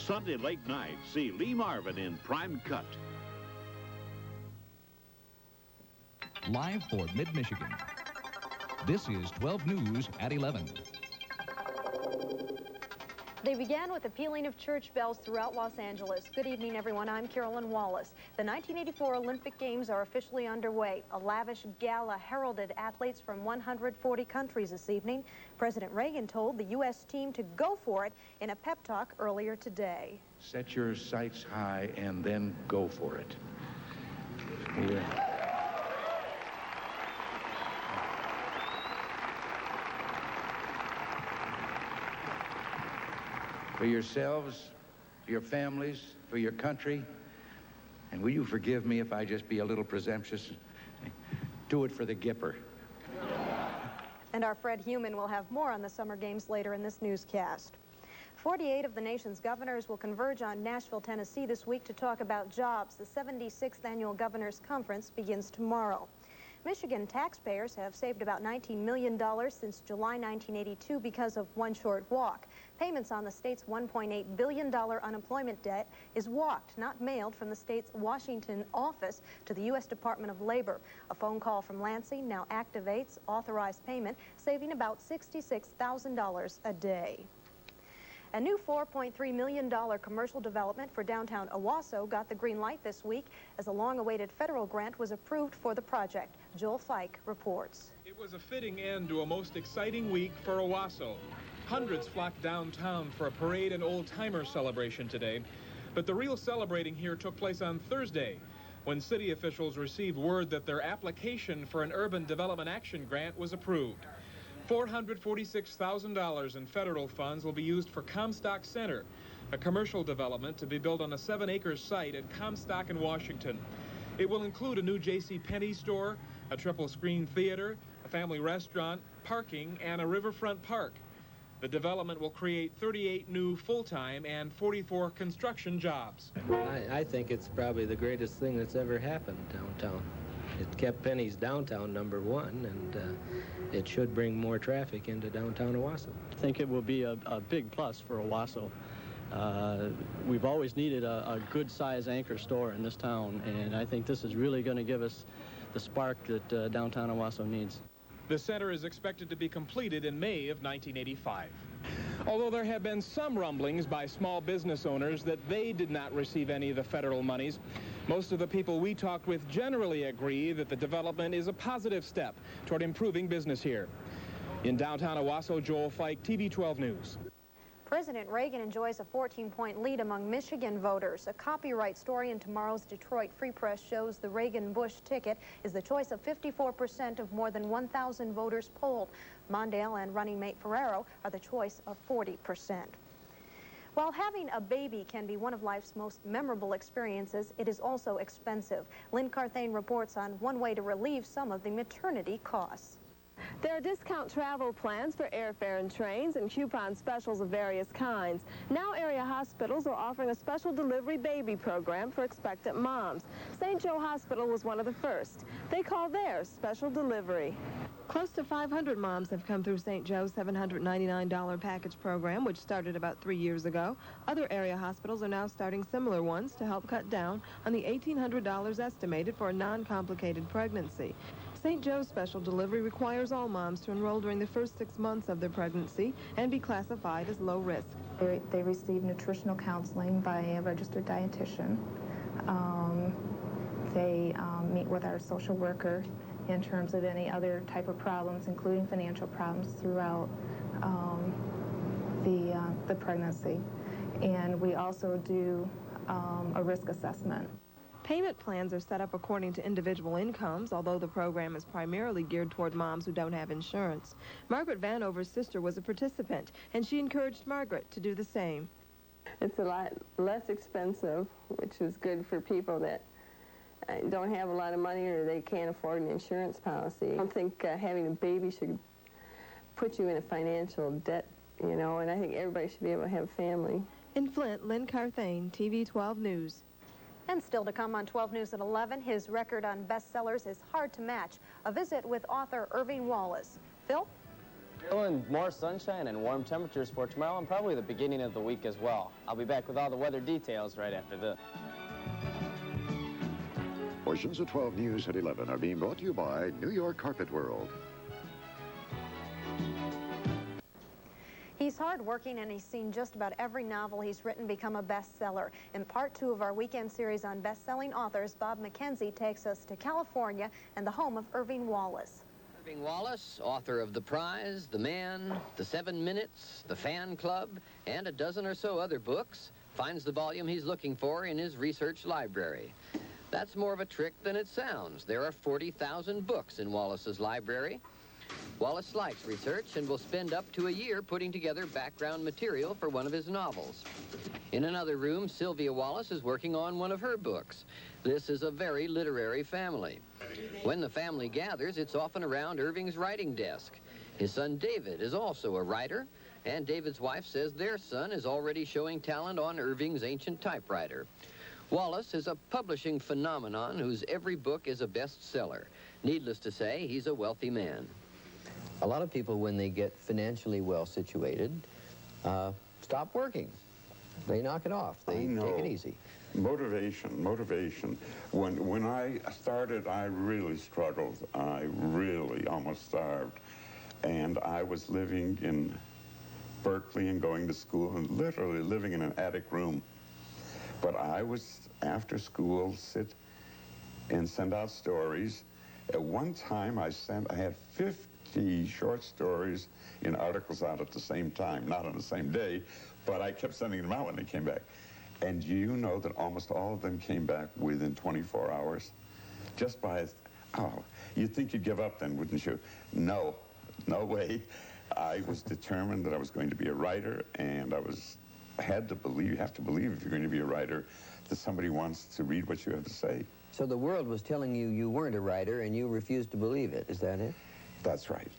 Sunday late night, see Lee Marvin in Prime Cut. Live for Mid-Michigan. This is 12 News at 11. They began with the pealing of church bells throughout Los Angeles. Good evening, everyone. I'm Carolyn Wallace. The 1984 Olympic Games are officially underway. A lavish gala heralded athletes from 140 countries this evening. President Reagan told the U.S. team to go for it in a pep talk earlier today. Set your sights high and then go for it. Yeah. For yourselves, for your families, for your country, and will you forgive me if I just be a little presumptuous? Do it for the Gipper. And our Fred Heumann will have more on the Summer Games later in this newscast. 48 of the nation's governors will converge on Nashville, Tennessee this week to talk about jobs. The 76th Annual Governors Conference begins tomorrow. Michigan taxpayers have saved about $19 million since July 1982 because of One Short Walk. Payments on the state's $1.8 billion unemployment debt is walked, not mailed, from the state's Washington office to the U.S. Department of Labor. A phone call from Lansing now activates authorized payment, saving about $66,000 a day. A new $4.3 million commercial development for downtown Owasso got the green light this week as a long-awaited federal grant was approved for the project. Joel Fike reports. It was a fitting end to a most exciting week for Owasso. Hundreds flocked downtown for a parade and old-timer celebration today. But the real celebrating here took place on Thursday, when city officials received word that their application for an Urban Development Action Grant was approved. $446,000 in federal funds will be used for Comstock Center, a commercial development to be built on a 7-acre site at Comstock in Washington. It will include a new JCPenney store, a triple-screen theater, a family restaurant, parking, and a riverfront park. The development will create 38 new full-time and 44 construction jobs. I think it's probably the greatest thing that's ever happened downtown. It kept Penny's downtown #1, and it should bring more traffic into downtown Owasso. I think it will be a big plus for Owasso. We've always needed a good-sized anchor store in this town, and I think this is really going to give us the spark that downtown Owasso needs. The center is expected to be completed in May of 1985. Although there have been some rumblings by small business owners that they did not receive any of the federal monies, most of the people we talked with generally agree that the development is a positive step toward improving business here. In downtown Owasso, Joel Fike, TV 12 News. President Reagan enjoys a 14-point lead among Michigan voters. A copyright story in tomorrow's Detroit Free Press shows the Reagan-Bush ticket is the choice of 54% of more than 1,000 voters polled. Mondale and running mate Ferrero are the choice of 40%. While having a baby can be one of life's most memorable experiences, it is also expensive. Lynn Carthane reports on one way to relieve some of the maternity costs. There are discount travel plans for airfare and trains and coupon specials of various kinds. Now area hospitals are offering a special delivery baby program for expectant moms. St. Joe Hospital was one of the first. They call theirs special delivery. Close to 500 moms have come through St. Joe's $799 package program, which started about 3 years ago. Other area hospitals are now starting similar ones to help cut down on the $1,800 estimated for a non-complicated pregnancy. St. Joe's special delivery requires all moms to enroll during the first 6 months of their pregnancy and be classified as low risk. They receive nutritional counseling by a registered dietitian. They meet with our social worker in terms of any other type of problems, including financial problems throughout the pregnancy. And we also do a risk assessment. Payment plans are set up according to individual incomes, although the program is primarily geared toward moms who don't have insurance. Margaret Vanover's sister was a participant, and she encouraged Margaret to do the same. It's a lot less expensive, which is good for people that don't have a lot of money or they can't afford an insurance policy. I don't think having a baby should put you in a financial debt, you know, and I think everybody should be able to have a family. In Flint, Lynn Carthane, TV 12 News. And still to come on 12 News at 11, his record on bestsellers is hard to match. A visit with author Irving Wallace. Phil? And more sunshine and warm temperatures for tomorrow and probably the beginning of the week as well. I'll be back with all the weather details right after this. Portions of 12 News at 11 are being brought to you by New York Carpet World. He's hardworking, and he's seen just about every novel he's written become a bestseller. In part 2 of our weekend series on best-selling authors, Bob McKenzie takes us to California and the home of Irving Wallace. Irving Wallace, author of The Prize, The Man, The 7 Minutes, The Fan Club, and a dozen or so other books, finds the volume he's looking for in his research library. That's more of a trick than it sounds. There are 40,000 books in Wallace's library. Wallace likes research and will spend up to a year putting together background material for one of his novels. In another room, Sylvia Wallace is working on one of her books. This is a very literary family. When the family gathers, it's often around Irving's writing desk. His son David is also a writer, and David's wife says their son is already showing talent on Irving's ancient typewriter. Wallace is a publishing phenomenon whose every book is a bestseller. Needless to say, he's a wealthy man. A lot of people, when they get financially well situated, stop working. They knock it off. They take it easy. Motivation. When I started, I really struggled. I really almost starved. And I was living in Berkeley and going to school and literally living in an attic room. But I was, after school, sit and send out stories. At one time, I had 50 short stories in articles out at the same time, not on the same day, but I kept sending them out when they came back. And you know that almost all of them came back within 24 hours? Just by, you'd think you'd give up then, wouldn't you? No way. I was determined that I was going to be a writer, and I had to believe, you have to believe if you're going to be a writer, that somebody wants to read what you have to say. So the world was telling you you weren't a writer, and you refused to believe it. Is that it? That's right.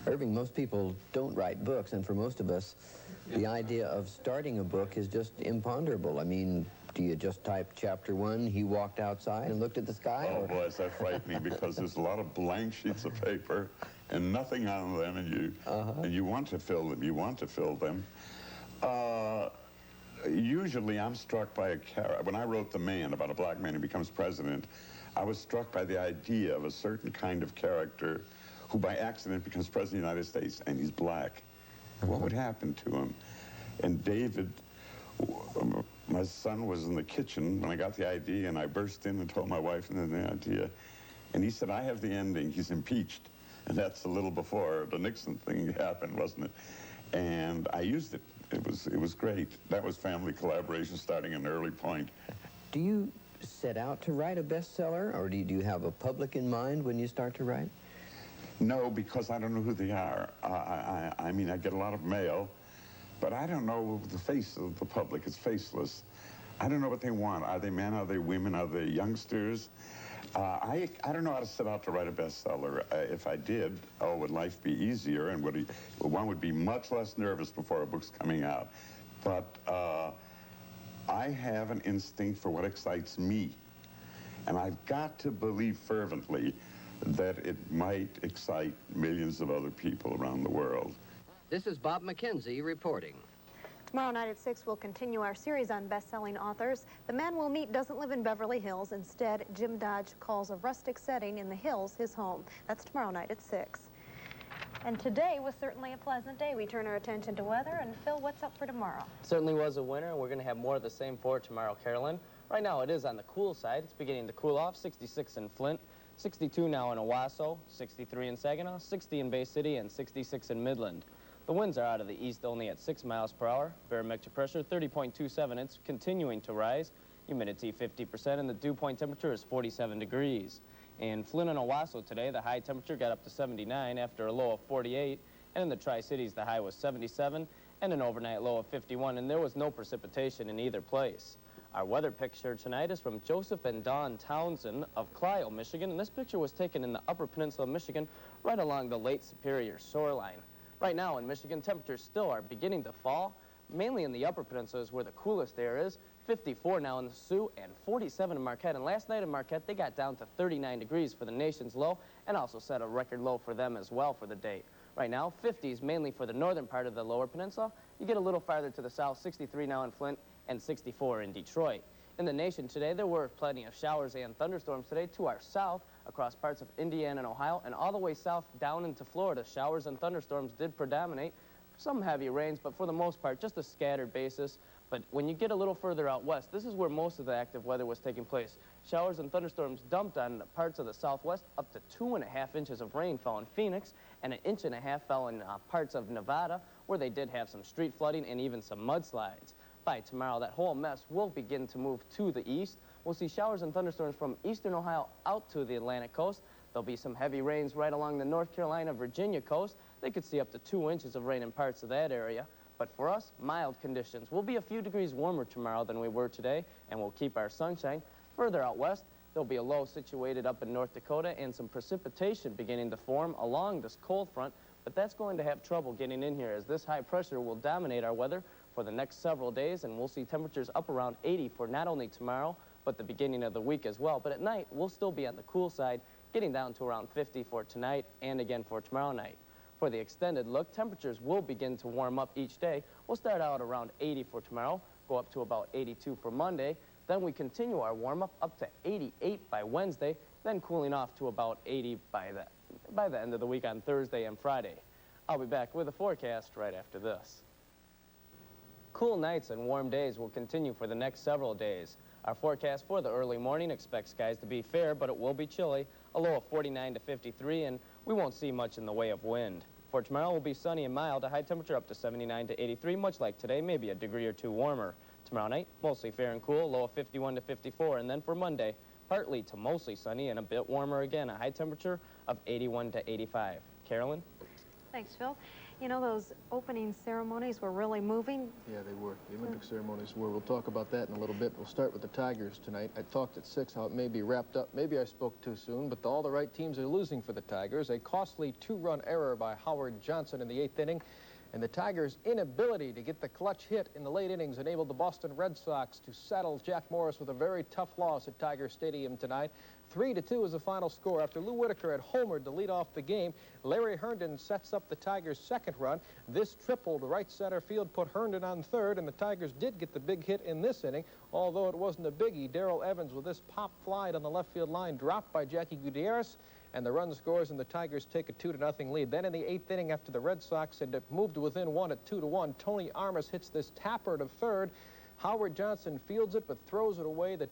Irving, most people don't write books, and for most of us, the idea of starting a book is just imponderable. I mean, do you just type chapter 1, he walked outside and looked at the sky? Oh, boy, is that frightening, because there's a lot of blank sheets of paper and nothing on them, and you want to fill them. You want to fill them. Usually I'm struck by a character. When I wrote The Man, about a black man who becomes president, I was struck by the idea of a certain kind of character who by accident becomes president of the United States, and he's black. What would happen to him? And David, my son, was in the kitchen when I got the idea, and I burst in and told my wife the idea. And he said, I have the ending. He's impeached. And that's a little before the Nixon thing happened, wasn't it? And I used it. It was great. That was family collaboration starting at an early point. Do you set out to write a bestseller, or do you have a public in mind when you start to write? No, because I don't know who they are. I mean, I get a lot of mail, but I don't know the face of the public. It's faceless. I don't know what they want. Are they men? Are they women? Are they youngsters? I don't know how to set out to write a bestseller. If I did, would life be easier, and one would be much less nervous before a book's coming out. But I have an instinct for what excites me, and I've got to believe fervently that it might excite millions of other people around the world. This is Bob McKenzie reporting. Tomorrow night at 6, we'll continue our series on best-selling authors. The man we'll meet doesn't live in Beverly Hills. Instead, Jim Dodge calls a rustic setting in the hills his home. That's tomorrow night at 6. And today was certainly a pleasant day. We turn our attention to weather. And Phil, what's up for tomorrow? Certainly was a winter, and we're going to have more of the same for tomorrow, Carolyn. Right now it is on the cool side. It's beginning to cool off. 66 in Flint, 62 now in Owasso, 63 in Saginaw, 60 in Bay City, and 66 in Midland. The winds are out of the east only at 6 miles per hour. Barometric pressure 30.27. It's continuing to rise. Humidity 50%, and the dew point temperature is 47 degrees. In Flint and Owasso today, the high temperature got up to 79 after a low of 48. And in the Tri-Cities, the high was 77 and an overnight low of 51, and there was no precipitation in either place. Our weather picture tonight is from Joseph and Dawn Townsend of Clio, Michigan, and this picture was taken in the Upper Peninsula of Michigan right along the Lake Superior shoreline. Right now in Michigan, temperatures still are beginning to fall, mainly in the Upper Peninsula is where the coolest air is. 54 now in the Sioux and 47 in Marquette. And last night in Marquette, they got down to 39 degrees for the nation's low and also set a record low for them as well for the day. Right now, 50s mainly for the northern part of the lower peninsula. You get a little farther to the south, 63 now in Flint and 64 in Detroit. In the nation today, there were plenty of showers and thunderstorms today to our south across parts of Indiana and Ohio, and all the way south down into Florida. Showers and thunderstorms did predominate. Some heavy rains, but for the most part, just a scattered basis. But when you get a little further out west, this is where most of the active weather was taking place. Showers and thunderstorms dumped on parts of the southwest. Up to 2.5 inches of rain fell in Phoenix, and 1.5 inches fell in parts of Nevada, where they did have some street flooding and even some mudslides. By tomorrow, that whole mess will begin to move to the east. We'll see showers and thunderstorms from eastern Ohio out to the Atlantic coast. There'll be some heavy rains right along the North Carolina, Virginia coast. They could see up to 2 inches of rain in parts of that area. But for us, mild conditions. We'll be a few degrees warmer tomorrow than we were today, and we'll keep our sunshine. Further out west, there'll be a low situated up in North Dakota and some precipitation beginning to form along this cold front, but that's going to have trouble getting in here as this high pressure will dominate our weather for the next several days, and we'll see temperatures up around 80 for not only tomorrow, but the beginning of the week as well. But at night, we'll still be on the cool side, getting down to around 50 for tonight and again for tomorrow night. For the extended look, temperatures will begin to warm up each day. We'll start out around 80 for tomorrow, go up to about 82 for Monday. Then we continue our warm-up up to 88 by Wednesday, then cooling off to about 80 by the end of the week on Thursday and Friday. I'll be back with a forecast right after this. Cool nights and warm days will continue for the next several days. Our forecast for the early morning expects skies to be fair, but it will be chilly, a low of 49 to 53, and we won't see much in the way of wind. For tomorrow, it will be sunny and mild, a high temperature up to 79 to 83, much like today, maybe a degree or two warmer. Tomorrow night, mostly fair and cool, low of 51 to 54, and then for Monday, partly to mostly sunny and a bit warmer again, a high temperature of 81 to 85. Carolyn? Thanks, Phil. You know, those opening ceremonies were really moving. Yeah, they were. The Olympic ceremonies were. We'll talk about that in a little bit. We'll start with the Tigers tonight. I talked at 6 how it may be wrapped up. Maybe I spoke too soon, but all the right teams are losing for the Tigers. A costly 2-run error by Howard Johnson in the 8th inning. And the Tigers' inability to get the clutch hit in the late innings enabled the Boston Red Sox to saddle Jack Morris with a very tough loss at Tiger Stadium tonight. 3-2 is the final score. After Lou Whitaker had homered to lead off the game, Larry Herndon sets up the Tigers' second run. This triple to right center field put Herndon on third, and the Tigers did get the big hit in this inning, although it wasn't a biggie. Darrell Evans with this pop fly on the left field line dropped by Jackie Gutierrez, and the run scores, and the Tigers take a 2-0 lead. Then in the 8th inning, after the Red Sox had moved to within one at 2-1, Tony Armas hits this tapper to third. Howard Johnson fields it but throws it away. The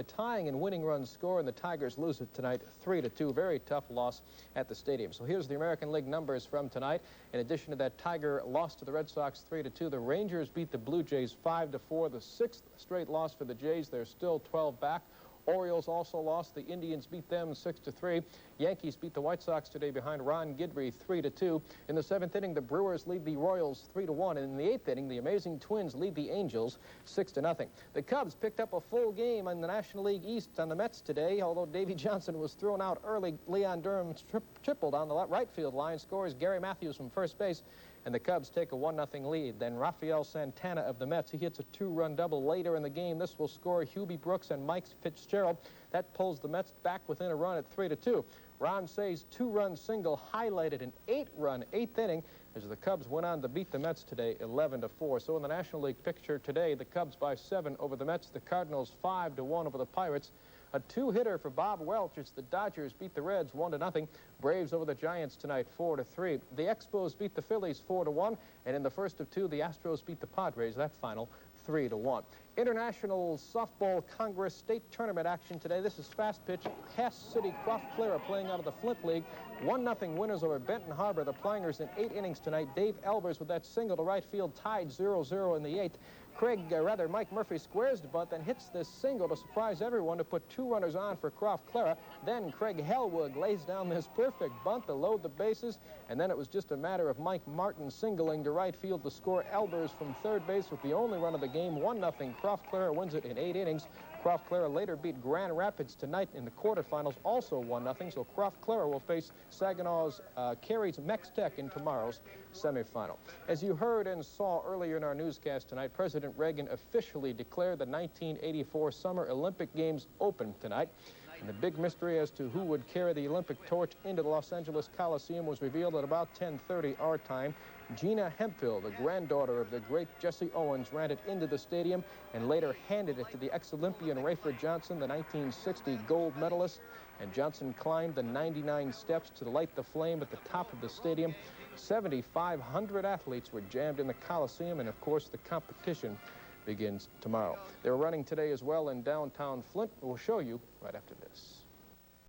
tying and winning runs score, and the Tigers lose it tonight 3-2. Very tough loss at the stadium. So here's the American League numbers from tonight. In addition to that Tiger loss to the Red Sox 3-2, the Rangers beat the Blue Jays 5-4. The 6th straight loss for the Jays. They're still 12 back. Orioles also lost. The Indians beat them 6-3. Yankees beat the White Sox today behind Ron Guidry 3-2. In the 7th inning, the Brewers lead the Royals 3-1. And in the 8th inning, the amazing Twins lead the Angels 6-0. The Cubs picked up a full game in the National League East on the Mets today. Although Davey Johnson was thrown out early, Leon Durham tripled on the right field line, scores Gary Matthews from first base, and the Cubs take a 1-0 lead. Then Rafael Santana of the Mets, he hits a 2-run double later in the game. This will score Hubie Brooks and Mike Fitzgerald. That pulls the Mets back within a run at 3-2. Ron Say's 2-run single highlighted an 8-run 8th inning as the Cubs went on to beat the Mets today 11-4. So in the National League picture today, the Cubs by 7 over the Mets, the Cardinals 5-1 over the Pirates. A 2-hitter for Bob Welch. It's the Dodgers beat the Reds 1-0. Braves over the Giants tonight 4-3. The Expos beat the Phillies 4-1. And in the first of 2, the Astros beat the Padres. That final 3-1. International Softball Congress State Tournament action today. This is fast pitch. Hess City Croft Clara playing out of the Flint League. 1-0 winners over Benton Harbor. The Plangers in 8 innings tonight. Dave Elvers with that single to right field tied 0-0 in the 8th. Mike Murphy squares the bunt, then hits this single to surprise everyone to put 2 runners on for Croft Clara. Then Craig Hellwood lays down this perfect bunt to load the bases, and then it was just a matter of Mike Martin singling to right field to score. Elvers from third base with the only run of the game. 1-0. Croft Clara wins it in 8 innings. Croft Clara later beat Grand Rapids tonight in the quarterfinals, also 1-0. So Croft Clara will face Saginaw's Carey's Mex Tech in tomorrow's semifinal. As you heard and saw earlier in our newscast tonight, President Reagan officially declared the 1984 Summer Olympic Games open tonight. And the big mystery as to who would carry the Olympic torch into the Los Angeles Coliseum was revealed at about 10:30 our time. Gina Hemphill, the granddaughter of the great Jesse Owens, ran it into the stadium and later handed it to the ex-Olympian Rayford Johnson, the 1960 gold medalist. And Johnson climbed the 99 steps to light the flame at the top of the stadium. 7,500 athletes were jammed in the Coliseum, and of course the competition begins tomorrow. They're running today as well in downtown Flint. We'll show you right after this.